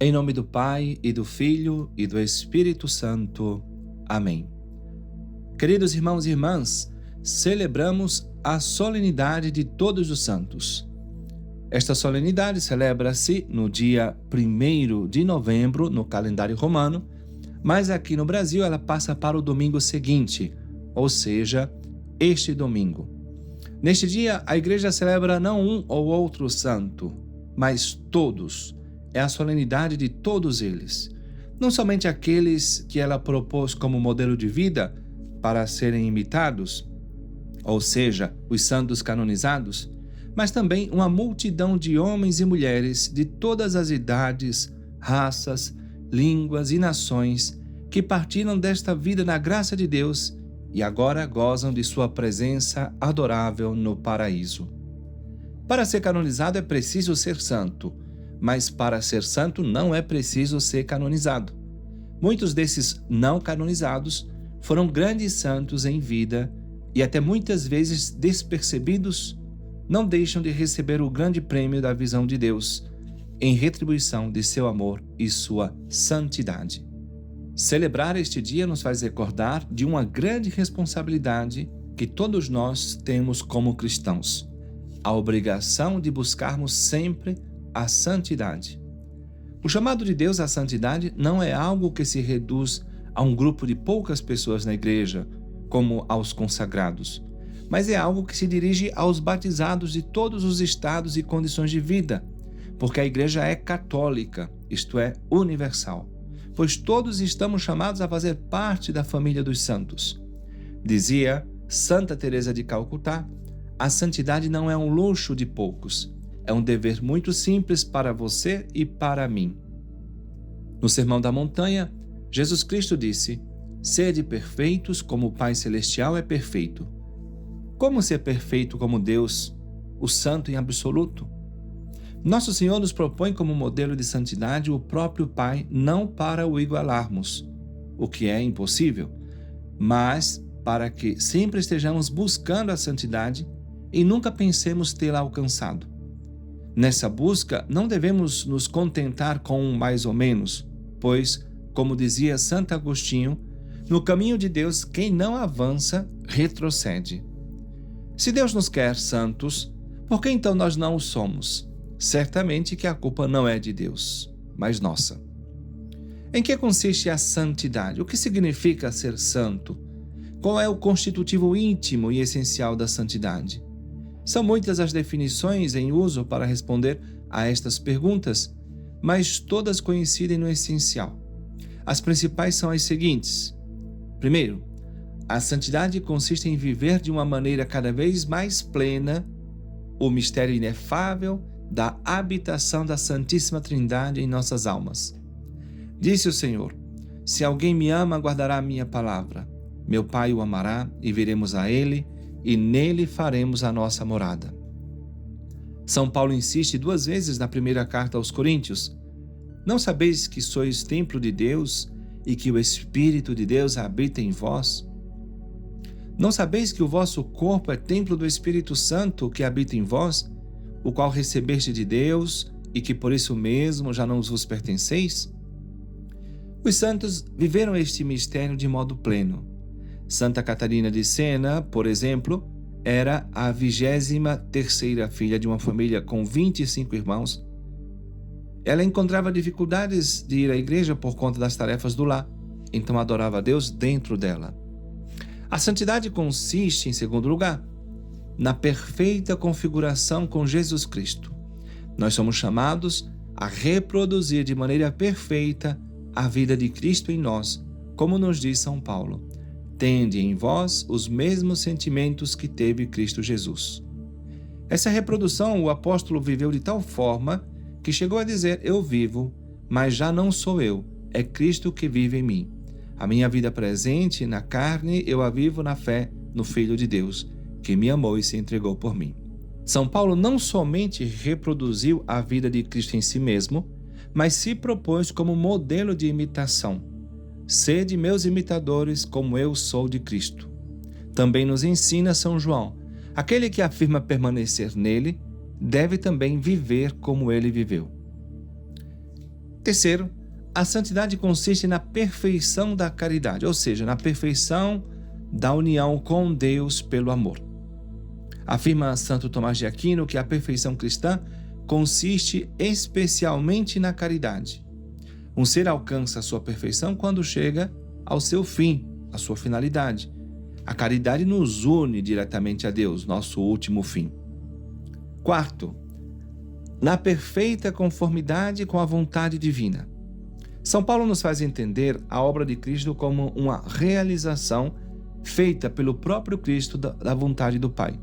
Em nome do Pai, e do Filho, e do Espírito Santo. Amém. Queridos irmãos e irmãs, celebramos a solenidade de Todos os Santos. Esta solenidade celebra-se no dia 1º de novembro, no calendário romano, mas aqui no Brasil ela passa para o domingo seguinte, ou seja, este domingo. Neste dia, a Igreja celebra não um ou outro santo, mas todos. É a solenidade de todos eles. Não somente aqueles que ela propôs como modelo de vida para serem imitados, ou seja, os santos canonizados, mas também uma multidão de homens e mulheres de todas as idades, raças, línguas e nações que partiram desta vida na graça de Deus e agora gozam de sua presença adorável no paraíso. Para ser canonizado é preciso ser santo, mas para ser santo não é preciso ser canonizado. Muitos desses não canonizados foram grandes santos em vida e até muitas vezes despercebidos, não deixam de receber o grande prêmio da visão de Deus, em retribuição de seu amor e sua santidade. Celebrar este dia nos faz recordar de uma grande responsabilidade que todos nós temos como cristãos: a obrigação de buscarmos sempre a santidade. O chamado de Deus à santidade não é algo que se reduz a um grupo de poucas pessoas na igreja, como aos consagrados, mas é algo que se dirige aos batizados de todos os estados e condições de vida, porque a igreja é católica, isto é, universal, pois todos estamos chamados a fazer parte da família dos santos. Dizia Santa Teresa de Calcutá: a santidade não é um luxo de poucos, é um dever muito simples para você e para mim. No Sermão da Montanha, Jesus Cristo disse: sede perfeitos como o Pai Celestial é perfeito. Como ser perfeito como Deus, o Santo em absoluto? Nosso Senhor nos propõe como modelo de santidade o próprio Pai, não para o igualarmos, o que é impossível, mas para que sempre estejamos buscando a santidade e nunca pensemos tê-la alcançado. Nessa busca, não devemos nos contentar com um mais ou menos, pois, como dizia Santo Agostinho, no caminho de Deus, quem não avança, retrocede. Se Deus nos quer santos, por que então nós não o somos? Certamente que a culpa não é de Deus, mas nossa. Em que consiste a santidade? O que significa ser santo? Qual é o constitutivo íntimo e essencial da santidade? São muitas as definições em uso para responder a estas perguntas, mas todas coincidem no essencial. As principais são as seguintes. Primeiro, a santidade consiste em viver de uma maneira cada vez mais plena o mistério inefável da habitação da Santíssima Trindade em nossas almas. Disse o Senhor: se alguém me ama, guardará a minha palavra. Meu Pai o amará e viremos a ele, e nele faremos a nossa morada. São Paulo insiste 2 vezes na primeira carta aos Coríntios: não sabeis que sois templo de Deus e que o Espírito de Deus habita em vós? Não sabeis que o vosso corpo é templo do Espírito Santo que habita em vós, o qual recebeste de Deus e que por isso mesmo já não vos pertenceis? Os santos viveram este mistério de modo pleno. Santa Catarina de Sena, por exemplo, era a 23ª filha de uma família com 25 irmãos. Ela encontrava dificuldades de ir à igreja por conta das tarefas do lar, então adorava a Deus dentro dela. A santidade consiste, em segundo lugar, na perfeita configuração com Jesus Cristo. Nós somos chamados a reproduzir de maneira perfeita a vida de Cristo em nós, como nos diz São Paulo: tende em vós os mesmos sentimentos que teve Cristo Jesus. Essa reprodução o apóstolo viveu de tal forma que chegou a dizer: eu vivo, mas já não sou eu, é Cristo que vive em mim. A minha vida presente na carne eu a vivo na fé no Filho de Deus, que me amou e se entregou por mim. São Paulo não somente reproduziu a vida de Cristo em si mesmo, mas se propôs como modelo de imitação. Sede meus imitadores, como eu sou de Cristo. Também nos ensina São João: aquele que afirma permanecer nele, deve também viver como ele viveu. Terceiro, a santidade consiste na perfeição da caridade, ou seja, na perfeição da união com Deus pelo amor. Afirma Santo Tomás de Aquino que a perfeição cristã consiste especialmente na caridade. Um ser alcança a sua perfeição quando chega ao seu fim, à sua finalidade. A caridade nos une diretamente a Deus, nosso último fim. Quarto, na perfeita conformidade com a vontade divina. São Paulo nos faz entender a obra de Cristo como uma realização feita pelo próprio Cristo da vontade do Pai.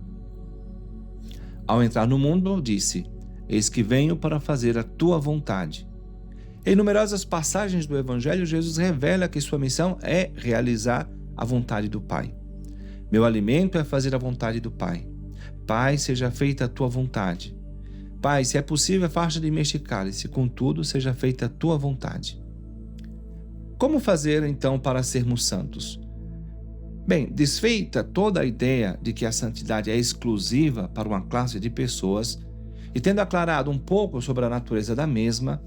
Ao entrar no mundo, disse: Eis que venho para fazer a tua vontade. Em numerosas passagens do Evangelho, Jesus revela que sua missão é realizar a vontade do Pai. Meu alimento é fazer a vontade do Pai. Pai, seja feita a tua vontade. Pai, se é possível, afasta de mim este cálice, contudo, seja feita a tua vontade. Como fazer, então, para sermos santos? Bem, desfeita toda a ideia de que a santidade é exclusiva para uma classe de pessoas e tendo aclarado um pouco sobre a natureza da mesma,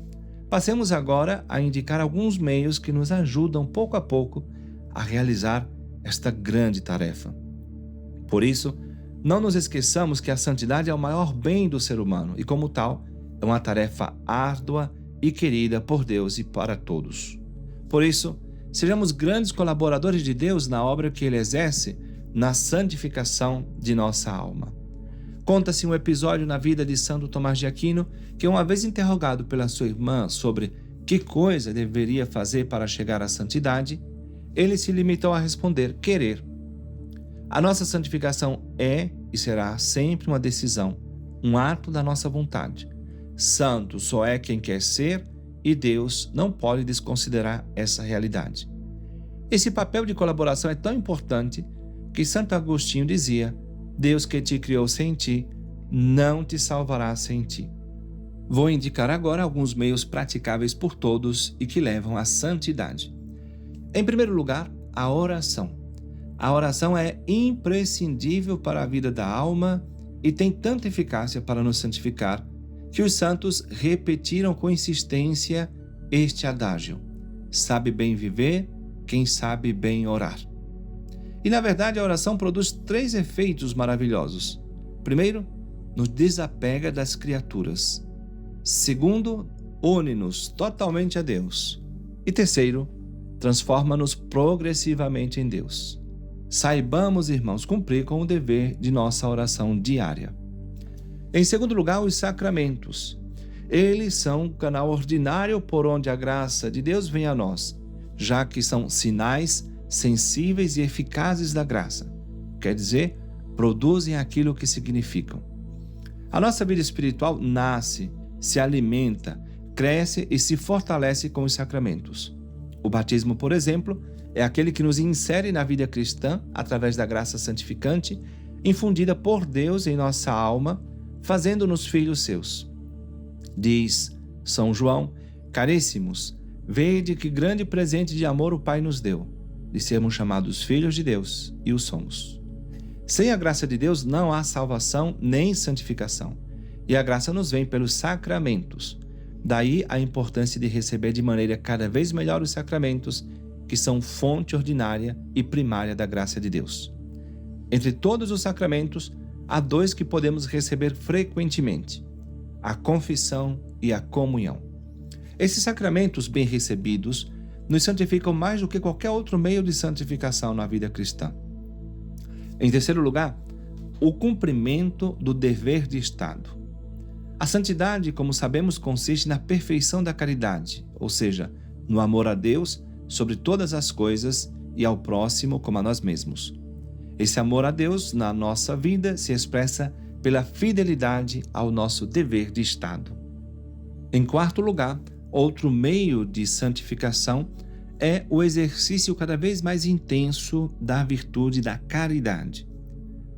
passemos agora a indicar alguns meios que nos ajudam pouco a pouco a realizar esta grande tarefa. Por isso, não nos esqueçamos que a santidade é o maior bem do ser humano e, como tal, é uma tarefa árdua e querida por Deus e para todos. Por isso, sejamos grandes colaboradores de Deus na obra que Ele exerce na santificação de nossa alma. Conta-se um episódio na vida de Santo Tomás de Aquino que, uma vez interrogado pela sua irmã sobre que coisa deveria fazer para chegar à santidade, ele se limitou a responder: querer. A nossa santificação é e será sempre uma decisão, um ato da nossa vontade. Santo só é quem quer ser e Deus não pode desconsiderar essa realidade. Esse papel de colaboração é tão importante que Santo Agostinho dizia: Deus que te criou sem ti, não te salvará sem ti. Vou indicar agora alguns meios praticáveis por todos e que levam à santidade. Em primeiro lugar, a oração. A oração é imprescindível para a vida da alma e tem tanta eficácia para nos santificar que os santos repetiram com insistência este adágio: sabe bem viver quem sabe bem orar. E na verdade a oração produz 3 efeitos maravilhosos. Primeiro, nos desapega das criaturas. Segundo, une-nos totalmente a Deus. E terceiro, transforma-nos progressivamente em Deus. Saibamos, irmãos, cumprir com o dever de nossa oração diária. Em segundo lugar, os sacramentos. Eles são o canal ordinário por onde a graça de Deus vem a nós, já que são sinais sensíveis e eficazes da graça. Quer dizer, produzem aquilo que significam. A nossa vida espiritual nasce, se alimenta, cresce e se fortalece com os sacramentos. O batismo, por exemplo, é aquele que nos insere na vida cristã através da graça santificante, infundida por Deus em nossa alma, fazendo-nos filhos seus. Diz São João: caríssimos, vede que grande presente de amor o Pai nos deu, de sermos chamados filhos de Deus, e o somos. Sem a graça de Deus não há salvação nem santificação, e a graça nos vem pelos sacramentos. Daí a importância de receber de maneira cada vez melhor os sacramentos, que são fonte ordinária e primária da graça de Deus. Entre todos os sacramentos, há 2 que podemos receber frequentemente: a confissão e a comunhão. Esses sacramentos bem recebidos nos santificam mais do que qualquer outro meio de santificação na vida cristã. Em terceiro lugar, o cumprimento do dever de Estado. A santidade, como sabemos, consiste na perfeição da caridade, ou seja, no amor a Deus sobre todas as coisas e ao próximo como a nós mesmos. Esse amor a Deus na nossa vida se expressa pela fidelidade ao nosso dever de Estado. Em quarto lugar, outro meio de santificação é o exercício cada vez mais intenso da virtude da caridade.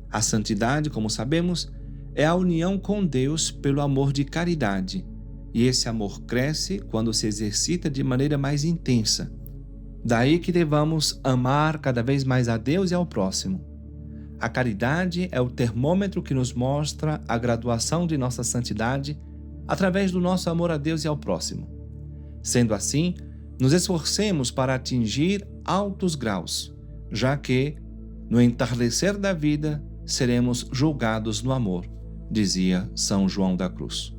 A santidade, como sabemos, é a união com Deus pelo amor de caridade, e esse amor cresce quando se exercita de maneira mais intensa. Daí que devamos amar cada vez mais a Deus e ao próximo. A caridade é o termômetro que nos mostra a graduação de nossa santidade através do nosso amor a Deus e ao próximo. Sendo assim, nos esforcemos para atingir altos graus, já que, no entardecer da vida, seremos julgados no amor, dizia São João da Cruz.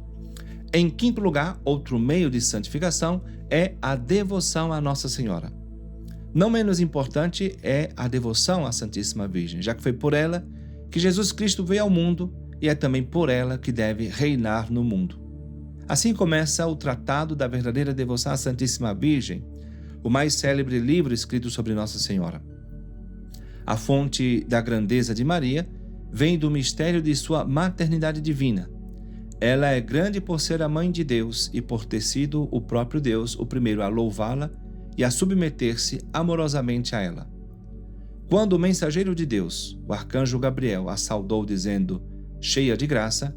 Em quinto lugar, outro meio de santificação é a devoção à Nossa Senhora. Não menos importante é a devoção à Santíssima Virgem, já que foi por ela que Jesus Cristo veio ao mundo e é também por ela que deve reinar no mundo. Assim começa o Tratado da Verdadeira Devoção à Santíssima Virgem, o mais célebre livro escrito sobre Nossa Senhora. A fonte da grandeza de Maria vem do mistério de sua maternidade divina. Ela é grande por ser a mãe de Deus e por ter sido o próprio Deus o primeiro a louvá-la e a submeter-se amorosamente a ela. Quando o mensageiro de Deus, o arcanjo Gabriel, a saudou dizendo, cheia de graça,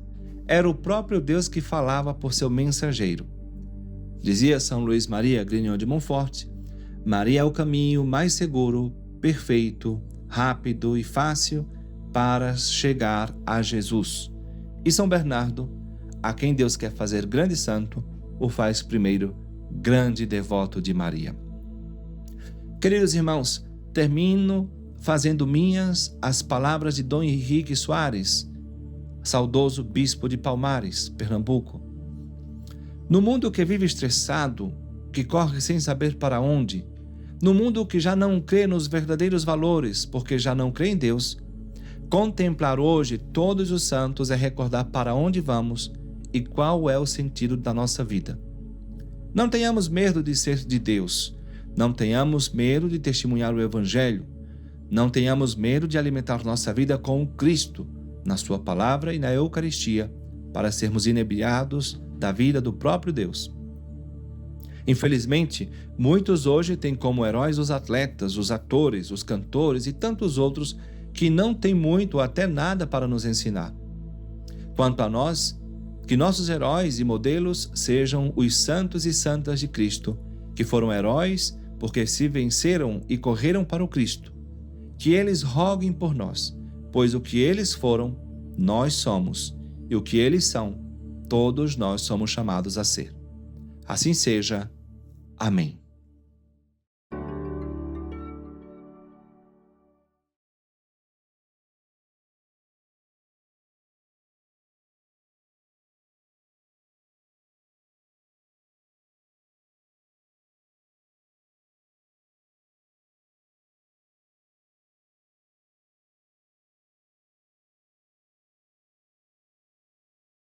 era o próprio Deus que falava por seu mensageiro. Dizia São Luís Maria Grignion de Montfort, Maria é o caminho mais seguro, perfeito, rápido e fácil para chegar a Jesus. E São Bernardo, a quem Deus quer fazer grande santo, o faz primeiro grande devoto de Maria. Queridos irmãos, termino fazendo minhas as palavras de Dom Henrique Soares, saudoso bispo de Palmares, Pernambuco. No mundo que vive estressado, que corre sem saber para onde, no mundo que já não crê nos verdadeiros valores, porque já não crê em Deus, contemplar hoje todos os santos é recordar para onde vamos e qual é o sentido da nossa vida. Não tenhamos medo de ser de Deus, não tenhamos medo de testemunhar o Evangelho, não tenhamos medo de alimentar nossa vida com Cristo, na sua palavra e na Eucaristia, para sermos inebriados da vida do próprio Deus. Infelizmente, muitos hoje têm como heróis os atletas, os atores, os cantores e tantos outros que não têm muito ou até nada para nos ensinar. Quanto a nós, que nossos heróis e modelos sejam os santos e santas de Cristo, que foram heróis porque se venceram e correram para o Cristo. Que eles roguem por nós, pois o que eles foram, nós somos, e o que eles são, todos nós somos chamados a ser. Assim seja. Amém.